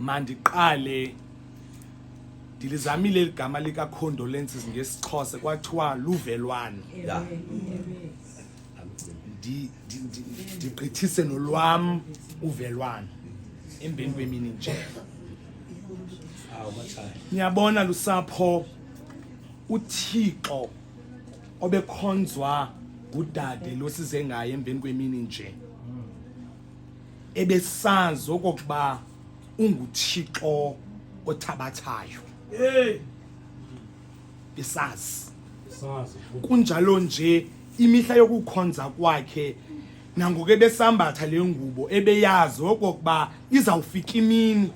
mandiqale ndilizamile igama lika condolences ngesixhosa kwathiwa luvelwano ndigqithise nolwam uvelwano embeni kwemini nje. Niyabona lusapho uThixo obekhonzwa ngudade losize ngaye embeni kwemini nje ebesazi okokuba unguThixo othabathayo. Besazi kunjalo nje imihla yokukhonza kwakhe nangoku ebesambatha le ngubo ebeyazi okokuba izawufika imini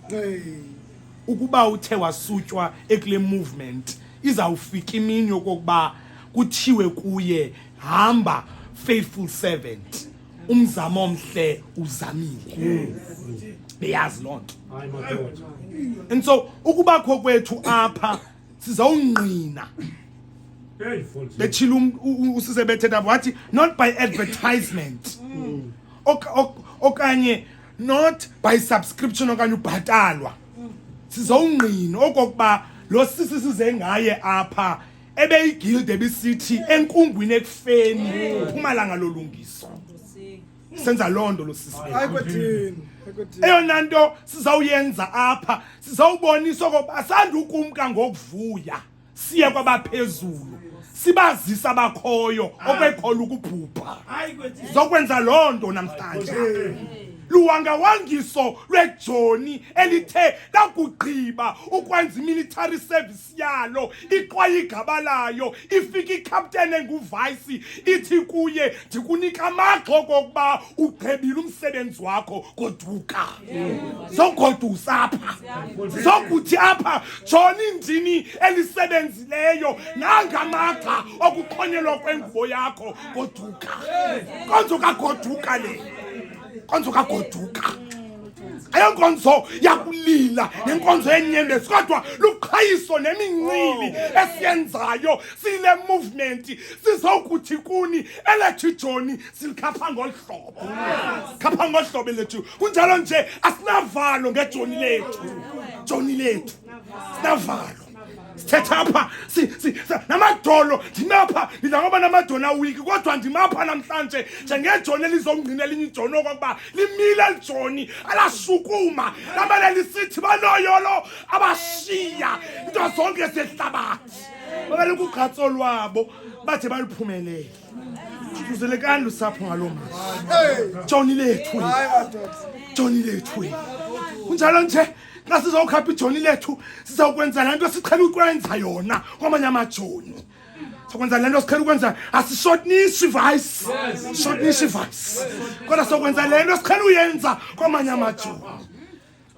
ukuba uthe wasutywa ekule movement izawufika imini yokokuba kuthiwe kuye hamba faithful servant, umzamo omhle uzamile. Beyazi loo nto. And so ukubakho kwethu apha sizawungqina betshila usise bethetha wathi not by advertisement okanye not by subscription okanye ubhatalwa. Sizawungqina okokuba lo sisi size ngaye apha ebeyigilde bisithi enkungwini ekufeni uPhumalanga lolungiso. Senza londo lo sisi. Eyona nto sizawuyenza apha sizawubonisa okokuba asanda ukumka ngokuvuya siye kwabaphezulu sibazisa abakhoyo okwekhola ukubhubha. Zokwenza londo namhlanje. Luwangawangiso lweJoni elithe lakugqiba ukwenza military service yalo iqwaye igaba layo ifika icaptain enguvice ithi kuye ndikunika amagxa okokuba ugqibile umsebenzi wakho goduka. Zogodusa apha zokuthi apha Joni indini elisebenzileyo nangamagxa okuqhonyelwa kwengubo yakho goduka. Konzoka goduka le konzoka goduka. Ayonkonzo yakulila nenkonzo yenyembezi kodwa luqhayiso nemincili esiyenzayo sile movement sizokuthi kuni elethi Joni silikhapha ngolhlobo. Khapha ngolhlobo lethu. Kunjalo nje asinavalo ngeJoni lethu. Joni lethu sinavalo. Sithetha apha namadolo ndinapha ndingoba namadona wiki kodwa ndimapha namhlanje njengeJoni elizongqina elinye iJoni okokuba limile liJoni alashukuma lamele lisithi banoyolo abashiya into zonke zehlabathi babele kugqatso lwabo bathe baliphumelele. Kuzelekani lusapho ngalomama. Joni lethu. Joni lethu. Kunjalo nje nasizawukhapha iJoni lethu sizawukwenza lento siqhela ukwenza yona kwamanye amajoni. Sokwenza lento siqhela ukwenza asishotnisi vice. Shotnisi vice. Kodwa sokwenza lento siqhela uyenza kwamanye amajoni.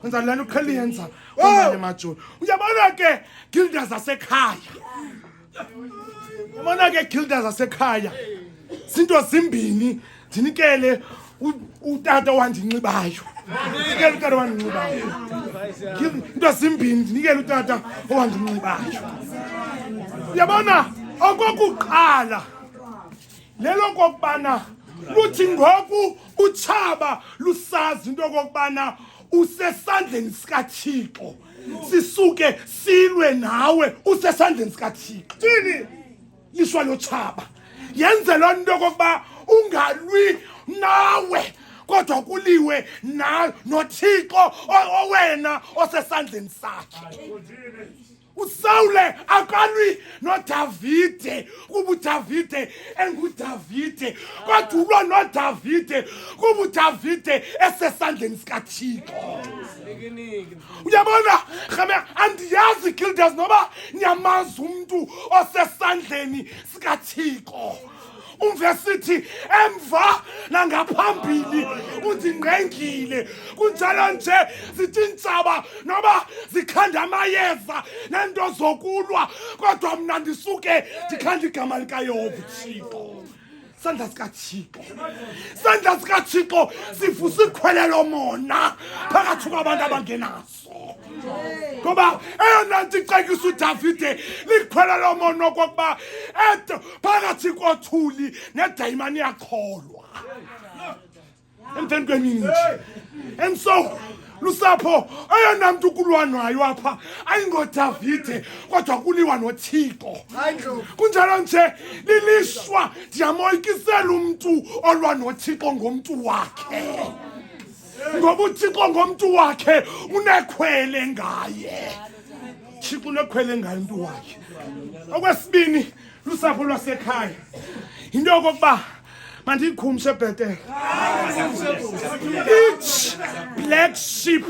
Kwenza lento siqhela uyenza kwamanye amajoni. Uyabona ke gildas zasekhaya. Uyabona ke gildas zasekhaya. Zinto zimbini ndinikele utata wandinxibayo. Nikele utata wandinxibayo. Into zimbini ndinikele utata owandinxibayo. Uyabona okokuqala lelo kokubana luthi ngoku utshaba lusazi into kokubana usesandleni sikaThixo sisuke silwe nawe usesandleni sikaThixo. Thini lishwa lo tshaba yenze loo nto kokuba ungalwi nawe kodwa kuliwe noThixo owena osesandleni sakhe. uSawule akalwi noDavide kuba uDavide enguDavide kodwa ulwa noDavide kuba uDavide esesandleni sikaThixo. Uyabona khame andiyazi Gildas noba nyamazi umuntu osesandleni sikaThixo. Umvesithi emva nangaphambili undingqengile kunjalo nje zithintsaba noba zikhanda amayeza nento zokulwa kodwa mina ndisuke ndikhanda igama likaYehova uThixo. Sandla sikaThixo. Sandla sikaThixo sivusikhwelelo mona phakathi kwabantu abangenaso. Ngoba eyona nto icekisa uDavide likhwelelo mona kokuba phakathi kothuli nedayimani yakholwa. Emveni kwemini nje And so lusapho ayona muntu kulwanwayo apha ayingoDavide kodwa kuliwa noThixo. Kunjalo nje lilishwa ndiyamoyikisela umuntu olwa noThixo ngomuntu wakhe. Ngoba uThixo ngomuntu wakhe unekhwele ngaye. Thixo unekhwele ngaye umuntu wakhe. Okwesibini lusapho lwasekhaya. Into yokuba mandikhumshe bhetele. Each black sheep,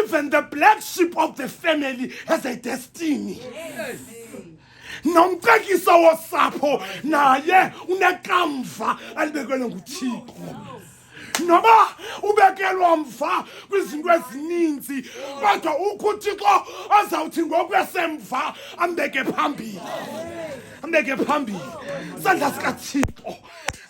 even the black sheep of the family has a destiny. Nomcekiso wosapho naye unekamva alibekelwe nguThixo. Noba ubekelwa mva kwizinto ezininzi kodwa uThixo azawuthi ngokwesemva ambeke phambili. Ambeke phambili. Sandla sikaThixo.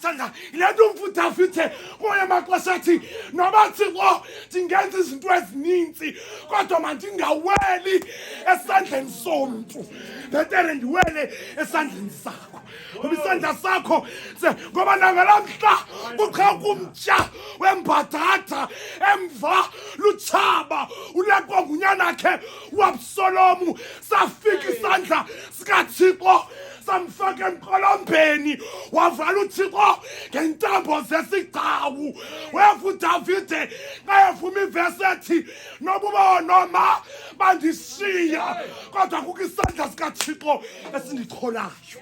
Sandla ilento uDavide kuye maxesha athi noba Thixo ndingenza izinto ezininzi kodwa mandingaweli esandleni somuntu. Bhetere ndiwele esandleni sakho. Ngoba isandla sakho ngoba nangalamhla kuqha kumtsha wembadada emva lutshaba ulekwa ngunyana uAbsalomu safika isandla sikaThixo samfaka emqolombeni wavala uThixo ngentambo zesigcawu. Wefu uDavide ngayevuma ivesi ethi noba noma bandishiya kodwa kukho isandla sikaThixo esindicholayo.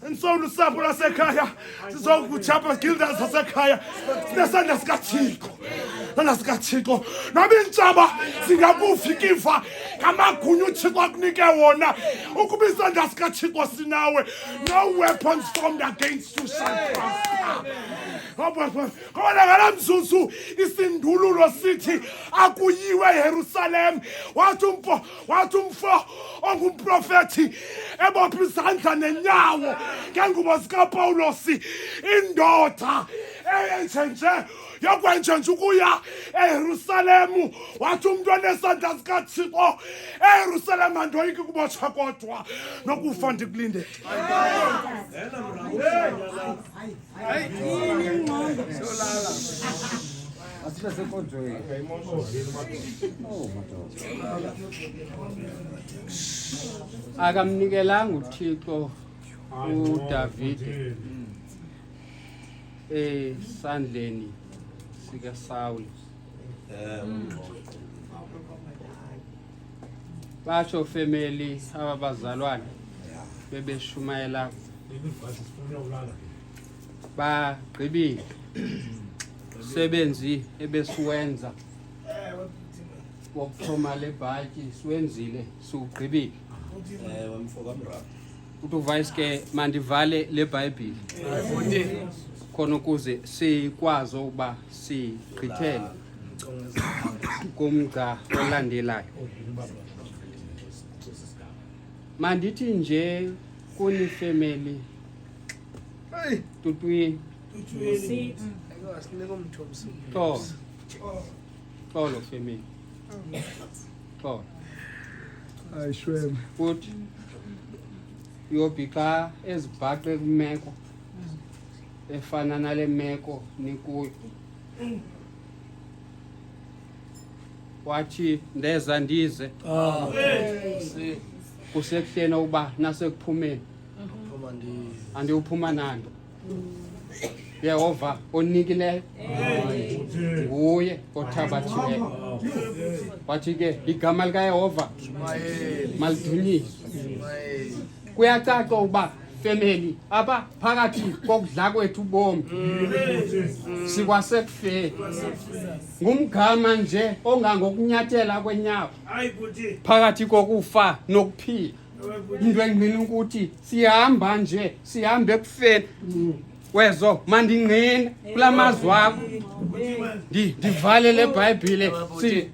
And so lusapho lwasekhaya sizokuthapha Gildas zasekhaya nesandla sikaThixo. Sandla sikaThixo. Noba intshaba singakufikiva ngamagunya uThixo akunike wona ukuba isandla sikaThixo sinawe. No weapons formed against you shall prosper. Ngoba ngalamzuzu isindululo sithi akuyiwe eJerusalem. Wathi umfo ongumprofethi ebopha izandla nenyawo ngengubo zikaPawulosi indoda eyenje yokwenje nje ukuya eJerusalem. Wathi umuntu onesandla sikaThixo eJerusalem andoyiki kubotshwa kodwa nokufa ndikulinde. Akamnikelanga uThixo uDavide esandleni sika Saul. Basho family ababazalwane bebeshumayela bagqibile sebenzi ebesiwenza wokuthoma lebhatyi siwenzile siugqibile. Uthi ke mandivale leBhayibhile khona ukuze sikwazi ukuba sigqithele kumgca olandelayo. Mandithi nje kuni family tutwi Tolo family Tolo ayishwem futhi yobhika ezibhaqe kumeko efana nale meko nikuyo. Wathi ndeza ndize kusekuhlena uba nasekuphumeni andiuphuma nando. Yehova onikileyo nguye othabathileyo. Wathi ke igama likaYehova malidunyiswe. Kuyacaca uba family apha phakathi kokudla kwethu ubomi sikwasekufeni ngumgama nje ongangokunyathela kwenyawo phakathi kokufa nokuphila. Into engqina ukuthi sihamba nje sihambe ekufeni. Wezo mandingqina kulamazwi akho ndivale leBhayibhile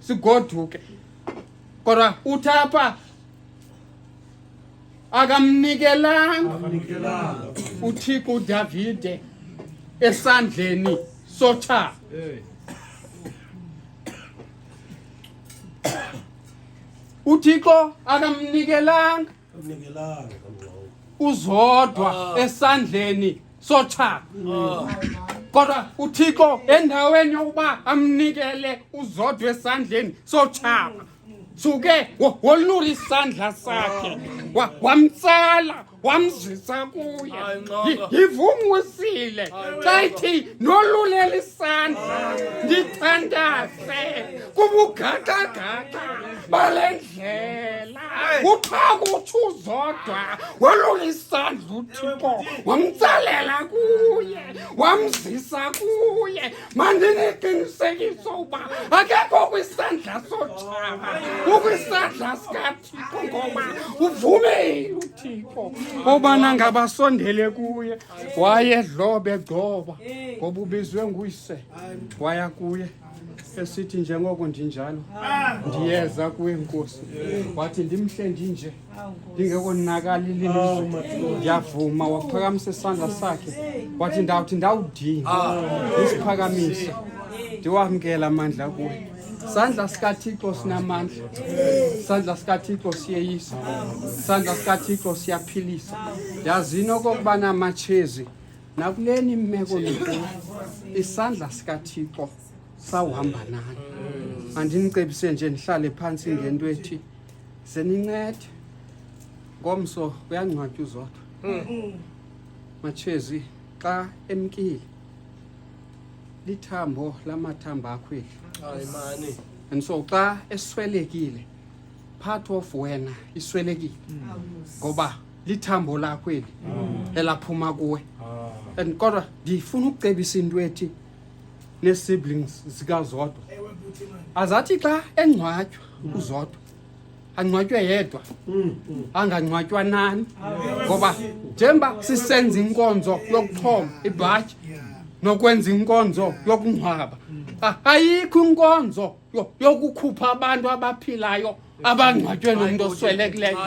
sigoduke. Kodwa uthapha akamnikelanga uThixo uDavide esandleni sothaba. uThixo akamnikelanga uzodwa esandleni sothaba. kodwa uThixo endaweni yokuba amnikele uZodwa esandleni soTshaba suke wolura isandla sakhe wamtsala wamzisa kuye yivumusile xa ithi nolulela isandla ndithandaze kubugaqagqa bale ndlela kuthiwa kuthi uZodwa wolula isandla uThixo wamtsalela kuye wamzisa kuye mandiniqinisekiso uba akekho kwisandla soTshaba ukwisandla sikaThixo ngoba uvumile uThixo obana ngabasondele kuye wayedlobe gcoba ngoba ubizwe nguyise waya kuye esithi njengoko ndinjalo ndiyeza kuwe Nkosi wathi ndimhle ndinje ndingekho nakali lilizwe ndiyavuma waphakamisa isandla sakhe wathi ndawudinga isiphakamise ndiwamkela amandla kuwe sandla sikaThixo sinamandla sandla sikaThixo siyeyisa sandla sikaThixo siyaphilisa yazini okokubana amatshezi nakuleni imeko nikuyo isandla sikaThixo sawuhamba nani andinicebise nje ndihlale phansi ngento ethi senincede ngomso uyangcwatywa uZodwa matshezi xa emkile lithambo lamathambo akho Ayimani. and so xa eswelekile part of wena iswelekile ngoba lithambo lakho eli elaphuma kuwe and kodwa ndifuna ukucebisa into ethi ne-siblings zikaZodwa azathi xa engcwatywa uZodwa angcwatywe yedwa angangcwatywa nani ngoba njengoba sisenza inkonzo yokuthoma ibhatyi nokwenza inkonzo yokungcwaba ayikho inkonzo yokukhupha abantu abaphilayo abangcwatywe nomuntu oswelekileyo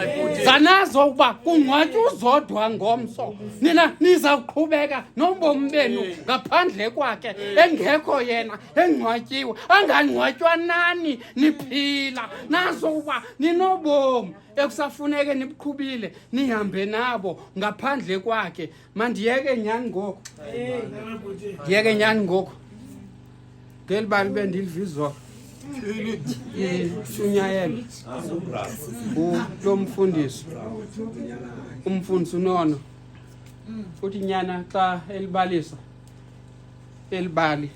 zanazo ukuba kungcwatywa uZodwa ngomso nina niza kuqhubeka nobomi benu ngaphandle kwakhe engekho yena engcwatyiwe angangcwatywa nani niphila nazo ukuba ninobomi ekusafuneke nibuqhubile nihambe nabo ngaphandle kwakhe mandiyeke nyani ngoko ndiyeke nyani ngoko ngelibali bendilivizwa ishunyayelo lo mfundisi umfundisi uNono futhi nyana xa elibalisa elibali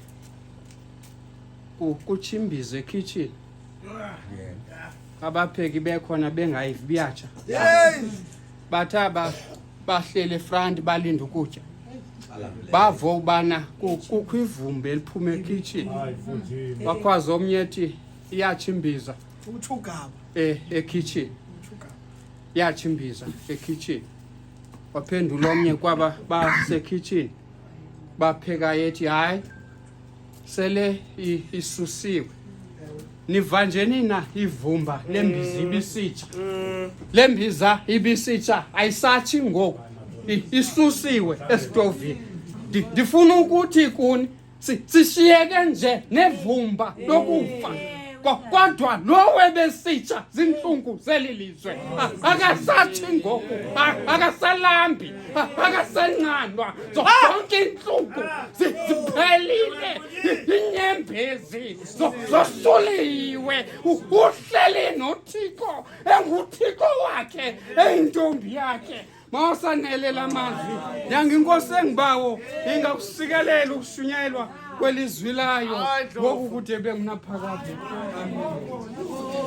kuchimbize ekitchen abapheki bekhona bengayivi biyatsha batha bahlele front balinda ukutya bavo ubana kukho ivumbi eliphuma ekitchen bakwazi omnye ethi iyachimbiza Uchugaba. ekitchen yachimbiza ekitchen waphendula omnye kwaba basekitchen bapheka yethi hayi sele isusiwe niva njeni na ivumba lembiza ibisitsha lembiza ibisitsha ayisathi ngoku isusiwe esitovini ndifuna ukuthi kuni sishiyeke nje nevumba lokufa kodwa lowe besitsha zinhlungu zelilizwe akasathi ngoku akasalambi akasenqandwa zonke inhlungu ziphelile inyembezi zosuliwe uhleli noThixo enguThixo wakhe eyintombi yakhe mawusanelela amazwi yanginkosi engibawo ingakusikelela ukushunyelwa kwelizwi layo ngoku kude bengunaphakade.